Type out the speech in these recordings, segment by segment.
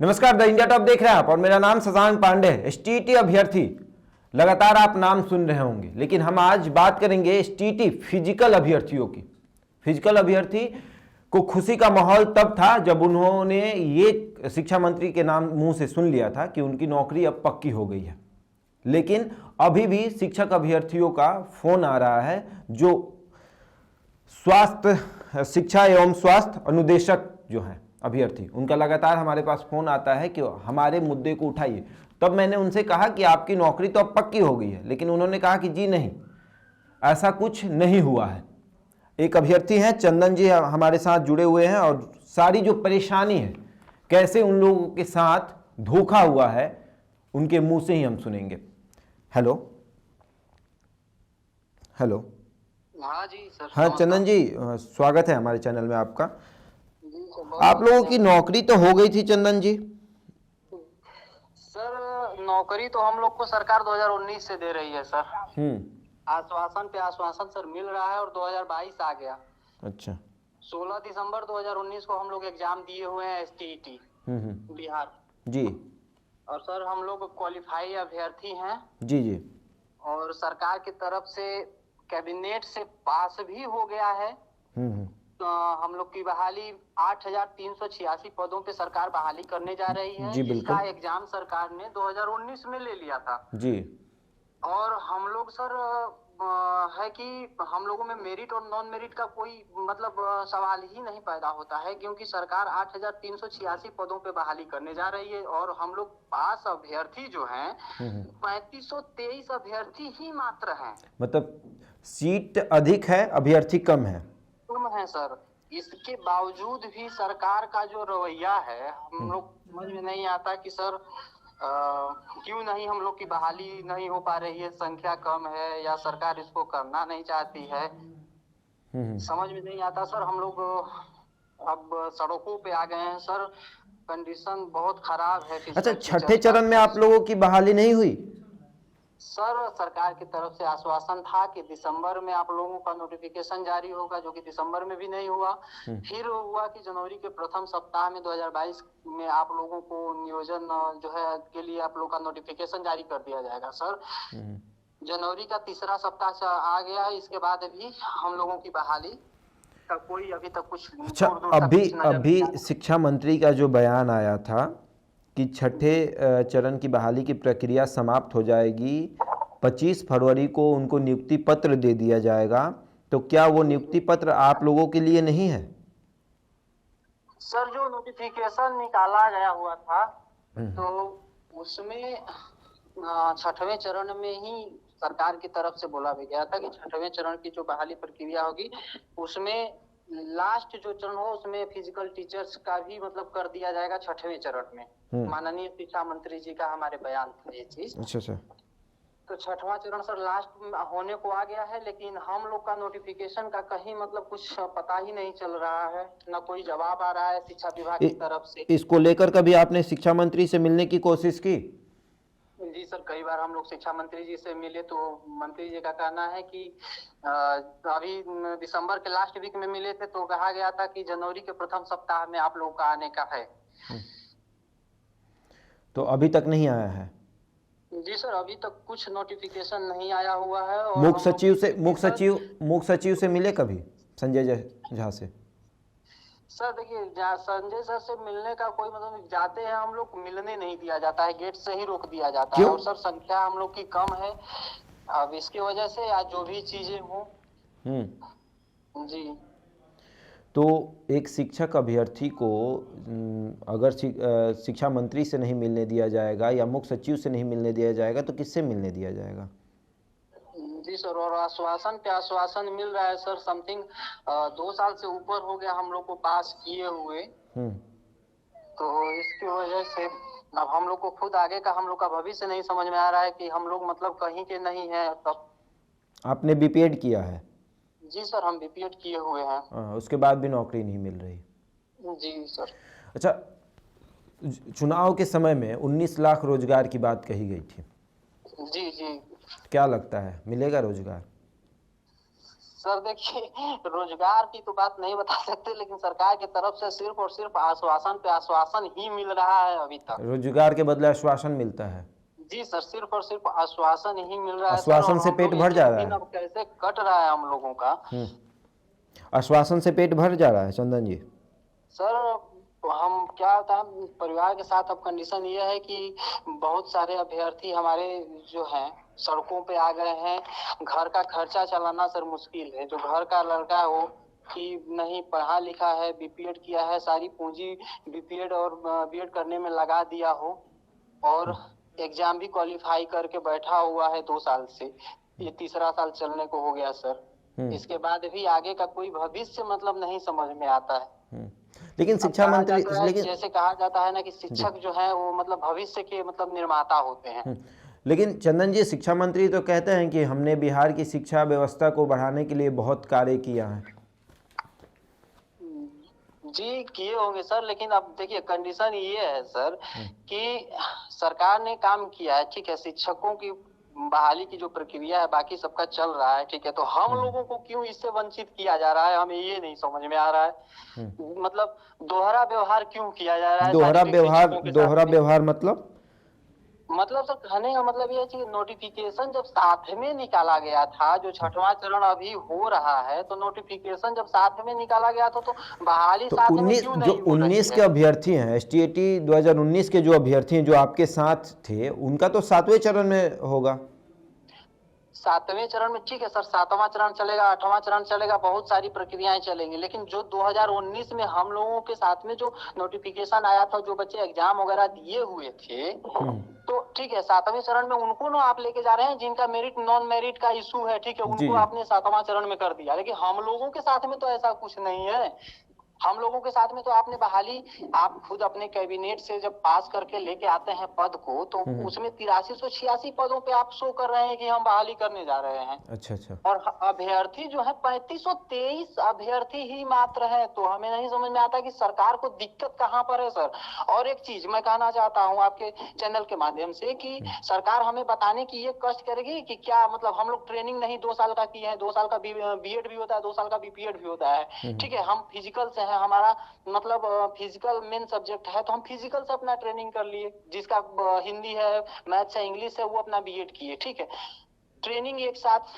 नमस्कार, the India top देख रहे हैं आप और मेरा नाम शशांक पांडे है। एसटीईटी अभ्यर्थी लगातार आप नाम सुन रहे होंगे, लेकिन हम आज बात करेंगे एसटीईटी फिजिकल अभ्यर्थियों की। फिजिकल अभ्यर्थी को खुशी का माहौल तब था जब उन्होंने ये शिक्षा मंत्री के नाम मुंह से सुन लिया था कि उनकी नौकरी अब पक्की हो गई है। लेकिन अभी भी शिक्षक अभ्यर्थियों का फोन आ रहा है, जो स्वास्थ्य शिक्षा एवं स्वास्थ्य अनुदेशक जो हैं अभ्यर्थी, उनका लगातार हमारे पास फोन आता है कि हमारे मुद्दे को उठाइए। तब मैंने उनसे कहा कि आपकी नौकरी तो अब पक्की हो गई है, लेकिन उन्होंने कहा कि जी नहीं, ऐसा कुछ नहीं हुआ है। एक अभ्यर्थी हैं चंदन जी, हमारे साथ जुड़े हुए हैं और सारी जो परेशानी है, कैसे उन लोगों के साथ धोखा हुआ है, उनके मुंह से ही हम सुनेंगे। Hello hello. हाँ जी सर। हाँ चंदन जी, स्वागत है हमारे चैनल में आपका। आप लोगों की नौकरी तो हो गई थी चंदन जी? सर नौकरी तो हम लोग को सरकार 2019 से दे रही है सर। आश्वासन पे आश्वासन सर मिल रहा है और 2022 आ गया। अच्छा। 16 दिसंबर 2019 को हम लोग एग्जाम दिए हुए हैं एसटीईटी बिहार जी। और सर हम लोग क्वालिफाई अभ्यर्थी हैं जी जी। और सरकार की तरफ से कैबिनेट से पास भी हो गया है। तो हम लोग की बहाली 8,386 पदों पे सरकार बहाली करने जा रही है, जिसका एग्जाम सरकार ने 2019 में ले लिया था जी। और हम लोग सर है कि हम लोगों में मेरिट और नॉन मेरिट का कोई मतलब सवाल ही नहीं पैदा होता है, क्योंकि सरकार 8,386 पदों पे बहाली करने जा रही है और हम लोग पास अभ्यर्थी जो हैं 3,523 अभ्यर्थी ही मात्र हैं। मतलब सीट अधिक है, अभ्यर्थी कम है सर। इसके बावजूद भी सरकार का जो रवैया है, हम लोग समझ में नहीं आता कि सर क्यों नहीं हम लोग की बहाली नहीं हो पा रही है। संख्या कम है या सरकार इसको करना नहीं चाहती है, समझ में नहीं आता सर। हम लोग अब सड़कों पे आ गए हैं सर, कंडीशन बहुत खराब है। अच्छा, छठे चरण में आप लोगों की बहाली नहीं हुई? सर सरकार की तरफ से आश्वासन था कि दिसंबर में आप लोगों का नोटिफिकेशन जारी होगा, जो कि दिसंबर में भी नहीं हुआ। फिर हुआ कि जनवरी के प्रथम सप्ताह में 2022 में आप लोगों को नियोजन जो है के लिए आप लोगों का नोटिफिकेशन जारी कर दिया जाएगा सर। जनवरी का तीसरा सप्ताह से आ गया, इसके बाद भी हम लोगों की बहाली का कोई अभी तक कुछ। अच्छा, अभी शिक्षा मंत्री का जो बयान आया था कि छठे चरण की बहाली की प्रक्रिया समाप्त हो जाएगी, 25 फरवरी को उनको नियुक्ति पत्र दे दिया जाएगा, तो क्या वो नियुक्ति पत्र आप लोगों के लिए नहीं है? सर जो नोटिफिकेशन निकाला गया हुआ था तो उसमें छठवें चरण में ही सरकार की तरफ से बोला भी गया था कि छठवें चरण की जो बहाली प्रक्रिया होगी उसमें लास्ट जो चरण हो उसमें फिजिकल टीचर्स का भी मतलब कर दिया जाएगा छठवें चरण में। माननीय शिक्षा मंत्री जी का हमारे बयान था ये चीज। अच्छा। तो छठवां चरण सर लास्ट होने को आ गया है, लेकिन हम लोग का नोटिफिकेशन का कहीं मतलब कुछ पता ही नहीं चल रहा है, न कोई जवाब आ रहा है शिक्षा विभाग की तरफ से। इसको लेकर कभी आपने शिक्षा मंत्री से मिलने की कोशिश की? जी सर, कई बार हम लोग शिक्षा मंत्री जी से मिले तो मंत्री जी का कहना है कि अभी दिसंबर के लास्ट वीक में मिले थे तो कहा गया था कि जनवरी के प्रथम सप्ताह में आप लोग का आने का है। तो अभी तक नहीं आया है? जी सर, अभी तक कुछ नोटिफिकेशन नहीं आया हुआ है। और मुख्य सचिव से मिले कभी संजय झा से? सर देखिए, संजय सर से मिलने का कोई मतलब, जाते हैं हम लोग मिलने नहीं दिया जाता है, गेट से ही रोक दिया जाता है। और सर संख्या हम लोग की कम है, अब इसकी वजह से आज जो भी चीजें हो जी। तो एक शिक्षक अभ्यर्थी को अगर शिक्षा मंत्री से नहीं मिलने दिया जाएगा या मुख्य सचिव से नहीं मिलने दिया जाएगा तो किससे मिलने दिया जाएगा? जी सर, और आश्वासन पे आश्वासन मिल रहा है सर। समथिंग 2 साल से ऊपर हो गया हम लोग को पास किए हुए। तो इसकी वजह से अब हम लोग को खुद आगे का हम लोग का भविष्य नहीं समझ में आ रहा है कि हम लोग मतलब कहीं के नहीं है। तब आपने बीपीएड किया है? जी सर, हम बीपीएड किए हुए हैं। उसके बाद भी नौकरी नहीं मिल रही? जी सर। अच्छा, चुनाव के समय में 19 लाख रोजगार की बात कही गई थी। जी जी। क्या लगता है मिलेगा रोजगार? सर देखिए, रोजगार की तो बात नहीं बता सकते, लेकिन सरकार की तरफ से सिर्फ और सिर्फ आश्वासन पे आश्वासन ही मिल रहा है अभी तक। रोजगार के बदले आश्वासन मिलता है। जी सर, सिर्फ और सिर्फ आश्वासन ही मिल रहा है सर। आश्वासन और से हम पेट लोग भर एक जा एक रहा दिन है। अब कैसे कट रहा है हम लोगों का। आश्वासन से पेट भर जा रहा है चंदन जी। सर हम क्या होता है परिवार के साथ, अब कंडीशन ये है कि बहुत सारे अभ्यर्थी हमारे जो हैं सड़कों पे आ गए हैं। घर का खर्चा चलाना सर मुश्किल है। जो घर का लड़का हो कि नहीं पढ़ा लिखा है, बीपीएड किया है, सारी पूंजी बीपीएड और बीएड करने में लगा दिया हो, और एग्जाम भी क्वालिफाई करके बैठा हुआ है 2 साल से, ये तीसरा साल चलने को हो गया सर। इसके बाद भी आगे का कोई भविष्य मतलब नहीं समझ में आता है। लेकिन शिक्षा मंत्री, लेकिन जैसे कहा जाता है ना कि शिक्षक जो है वो मतलब भविष्य के मतलब निर्माता होते हैं। लेकिन चंदन जी, शिक्षा मंत्री तो कहते हैं कि हमने बिहार की शिक्षा व्यवस्था को बढ़ाने के लिए बहुत कार्य किया है। जी किए होंगे सर, लेकिन अब देखिए कंडीशन ये है सर कि सरकार ने काम किया है, ठीक है, शिक्षकों की बहाली की जो प्रक्रिया है बाकी सबका चल रहा है, ठीक है, तो हम लोगों को क्यों इससे वंचित किया जा रहा है, हमें ये नहीं समझ में आ रहा है। मतलब दोहरा व्यवहार क्यों किया जा रहा है। दोहरा व्यवहार मतलब सर कहने का मतलब ये है कि नोटिफिकेशन जब साथ में निकाला गया था, जो 6वां चरण अभी हो रहा है, तो नोटिफिकेशन जब साथ में निकाला गया था तो बहाली तो साथ में 19 क्यों जो नहीं हो रही 19 है? के अभ्यर्थी हैं, एसटीईटी 2019 के जो अभ्यर्थी हैं जो आपके साथ थे, उनका तो 7वें चरण में होगा। 7वें चरण में ठीक है सर, 7वां चरण चलेगा, 8वां चरण चलेगा, बहुत सारी प्रक्रियाएं चलेंगी, लेकिन जो 2019 में हम लोगों के साथ में जो नोटिफिकेशन आया था, जो बच्चे एग्जाम वगैरह दिए हुए थे, तो ठीक है 7वें चरण में उनको ना आप लेके जा रहे हैं जिनका मेरिट नॉन मेरिट का इशू है, ठीक है, उनको आपने 7वां चरण में कर दिया, लेकिन हम लोगों के साथ में तो ऐसा कुछ नहीं है। हम लोगों के साथ में तो आपने बहाली, आप खुद अपने कैबिनेट से जब पास करके लेके आते हैं पद को, तो उसमें 8386 पदों पे आप शो कर रहे हैं कि हम बहाली करने जा रहे हैं। अच्छा। और अभ्यर्थी जो है 3523 अभ्यर्थी ही मात्र है, तो हमें नहीं समझ में आता कि सरकार को दिक्कत कहाँ पर है सर। और एक चीज मैं कहना चाहता हूँ आपके चैनल के माध्यम से कि सरकार हमें बताने की ये कष्ट करेगी कि क्या मतलब हम लोग ट्रेनिंग नहीं 2 साल का किए हैं, 2 साल का बीएड भी होता है, 2 साल का बीपीएड भी होता है, ठीक है, हम फिजिकल से है, हमारा मतलब फिजिकल मेन सब्जेक्ट है, तो हम फिजिकल से अपना ट्रेनिंग कर लिए, जिसका हिंदी है, मैथ्स है, इंग्लिश है, वो अपना बीएड किए, ठीक है, ट्रेनिंग एक साथ,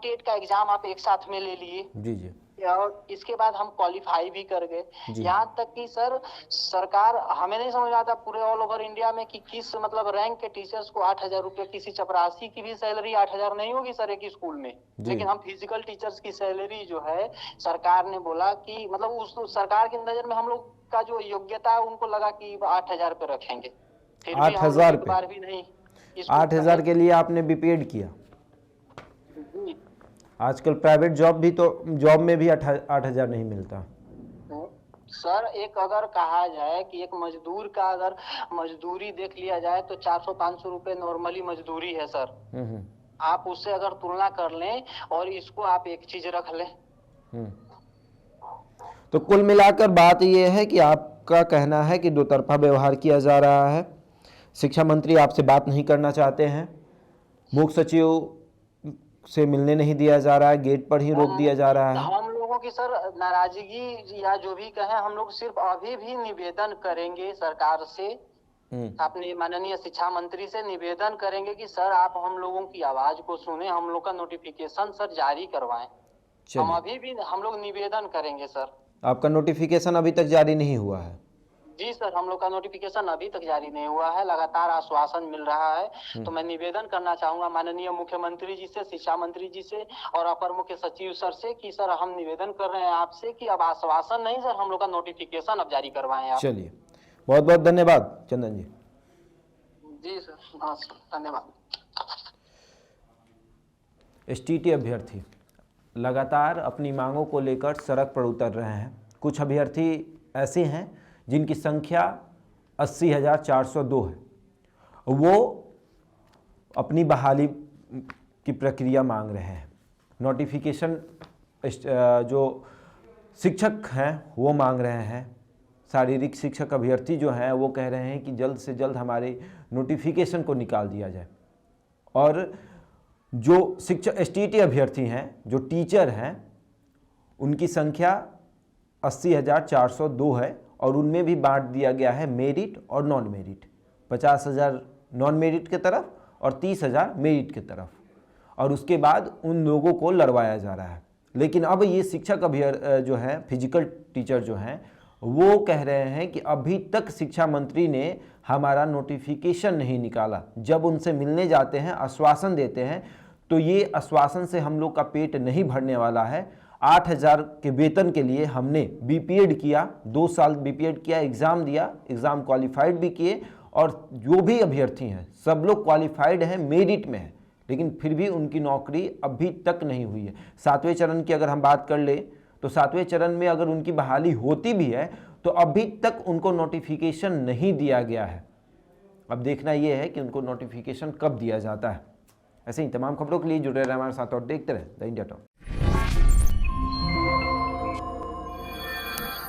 टेट का एग्जाम आप एक साथ में ले लिए जी, और इसके बाद हम क्वालिफाई भी कर गए। यहाँ तक कि सर सरकार हमें नहीं समझ आता पूरे ऑल ओवर इंडिया में कि किस मतलब रैंक के टीचर्स को 8,000 रुपए, किसी चपरासी की भी सैलरी 8,000 नहीं होगी सर एक स्कूल में, लेकिन हम फिजिकल टीचर्स की सैलरी जो है सरकार ने बोला कि मतलब उस सरकार की नजर में हम लोग का जो योग्यता है उनको लगा कि 8,000 पे रखेंगे, फिर भी 8,000 एक बार भी नहीं। 8,000 के लिए आपने बीपीएड किया। आजकल प्राइवेट जॉब भी तो, जॉब में भी 8,000 नहीं मिलता सर। एक अगर कहा जाए कि एक मजदूर का अगर मजदूरी देख लिया जाए तो 400-500 रुपए नॉर्मली मजदूरी है सर। आप उससे अगर तुलना कर लें और इसको आप एक चीज रख लें, तो कुल मिलाकर बात यह है कि आपका कहना है कि दो तरफा व्यवहार किया जा रहा है। शिक्षा मंत्री आपसे बात नहीं करना चाहते हैं, मुख्य सचिव से मिलने नहीं दिया जा रहा है, गेट पर ही रोक दिया जा रहा है। हम लोगों की सर नाराजगी या जो भी कहें, हम लोग सिर्फ अभी भी निवेदन करेंगे सरकार से, अपने माननीय शिक्षा मंत्री से निवेदन करेंगे कि सर आप हम लोगों की आवाज को सुने, हम लोग का नोटिफिकेशन सर जारी करवाएं। हम अभी भी हम लोग निवेदन करेंगे सर। आपका नोटिफिकेशन अभी तक जारी नहीं हुआ है? जी सर, हम लोग का नोटिफिकेशन अभी तक जारी नहीं हुआ है, लगातार आश्वासन मिल रहा है। तो मैं निवेदन करना चाहूंगा माननीय मुख्यमंत्री जी से, शिक्षा मंत्री जी से और अपर मुख्य सचिव सर से कि सर हम निवेदन कर रहे हैं आपसे कि अब आश्वासन नहीं सर, हम लोग का नोटिफिकेशन अब जारी करवाएं आप। चलिए, बहुत बहुत धन्यवाद चंदन जी। जी सर, धन्यवाद। एसटीईटी अभ्यर्थी लगातार अपनी मांगों को लेकर सड़क पर उतर रहे हैं। कुछ अभ्यर्थी ऐसे हैं जिनकी संख्या 80,402 है, वो अपनी बहाली की प्रक्रिया मांग रहे हैं। नोटिफिकेशन जो शिक्षक हैं वो मांग रहे हैं। शारीरिक शिक्षक अभ्यर्थी जो हैं वो कह रहे हैं कि जल्द से जल्द हमारे नोटिफिकेशन को निकाल दिया जाए। और जो शिक्षक एसटीईटी अभ्यर्थी हैं, जो टीचर हैं, उनकी संख्या 80,402 है और उनमें भी बांट दिया गया है मेरिट और नॉन मेरिट। 50,000 नॉन मेरिट की तरफ और 30,000 मेरिट की तरफ, और उसके बाद उन लोगों को लड़वाया जा रहा है। लेकिन अब ये शिक्षक जो है, फिजिकल टीचर जो हैं, वो कह रहे हैं कि अभी तक शिक्षा मंत्री ने हमारा नोटिफिकेशन नहीं निकाला। जब उनसे मिलने जाते हैं, आश्वासन देते हैं, तो ये आश्वासन से हम लोग का पेट नहीं भरने वाला है। 8,000 के वेतन के लिए हमने बीपीएड किया, 2 साल बीपीएड किया, एग्ज़ाम दिया, एग्ज़ाम क्वालिफाइड भी किए, और जो भी अभ्यर्थी हैं सब लोग क्वालिफाइड हैं, मेरिट में है, लेकिन फिर भी उनकी नौकरी अभी तक नहीं हुई है। 7वें चरण की अगर हम बात कर ले तो 7वें चरण में अगर उनकी बहाली होती भी है तो अभी तक उनको नोटिफिकेशन नहीं दिया गया है। अब देखना यह है कि उनको नोटिफिकेशन कब दिया जाता है। ऐसे ही तमाम खबरों के लिए जुड़े रहे हमारे साथ और देखते रहें द इंडिया टॉक।